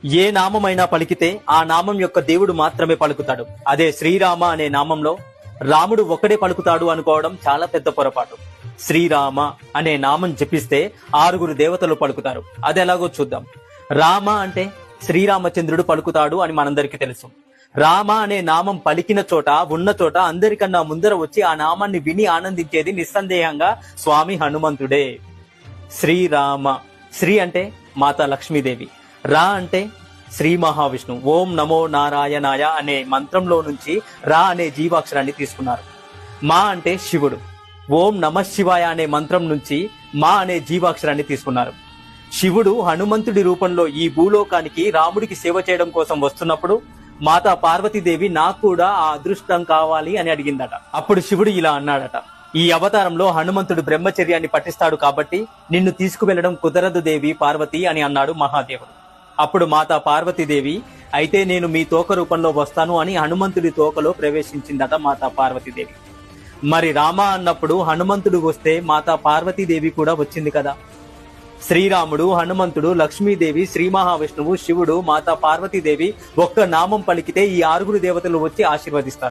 ఏ నామమైనా పలికితే ఆ నామం యొక్క దేవుడు మాత్రమే పలుకుతాడు. అదే శ్రీరామ అనే నామంలో రాముడు ఒక్కడే పలుకుతాడు అనుకోవడం చాలా పెద్ద పొరపాటు. శ్రీరామ అనే నామం జపిస్తే 6 దేవతలు పలుకుతారు. అది ఎలాగో చూద్దాం. రామ అంటే శ్రీరామచంద్రుడు పలుకుతాడు అని మనందరికీ తెలుసు. రామ అనే నామం పలికిన చోట, ఉన్న చోట అందరికన్నా ముందర వచ్చి ఆ నామాన్ని విని ఆనందించేది నిస్సందేహంగా స్వామి హనుమంతుడే. శ్రీరామ, శ్రీ అంటే మాతా లక్ష్మీదేవి, రా అంటే శ్రీ మహావిష్ణువు. ఓం నమో నారాయణాయ అనే మంత్రంలో నుంచి రా అనే జీవాక్షరాన్ని తీసుకున్నారు. మా అంటే శివుడు. ఓం నమ శివాయ అనే మంత్రం నుంచి మా అనే జీవాక్షరాన్ని తీసుకున్నారు. శివుడు హనుమంతుడి రూపంలో ఈ భూలోకానికి రాముడికి సేవ చేయడం కోసం వస్తున్నప్పుడు మాతా పార్వతీదేవి నాకు కూడా ఆ అదృష్టం కావాలి అని అడిగిందట. అప్పుడు శివుడు ఇలా అన్నాడట, ఈ అవతారంలో హనుమంతుడు బ్రహ్మచర్యాన్ని పఠిస్తాడు కాబట్టి నిన్ను తీసుకువెళ్లడం కుదరదు దేవి పార్వతి అని అన్నాడు మహాదేవుడు. అప్పుడు మాతా పార్వతీదేవి, అయితే నేను మీ తోక రూపంలో వస్తాను అని హనుమంతుడి తోకలో ప్రవేశించిందట మాతా పార్వతీదేవి. మరి రామ అన్నప్పుడు హనుమంతుడు వస్తే మాతా పార్వతీదేవి కూడా వచ్చింది కదా. శ్రీరాముడు, హనుమంతుడు, లక్ష్మీదేవి, శ్రీ మహావిష్ణువు, శివుడు, మాతా పార్వతీదేవి ఒక్క నామం పలికితే ఈ 6 దేవతలు వచ్చి ఆశీర్వదిస్తారు.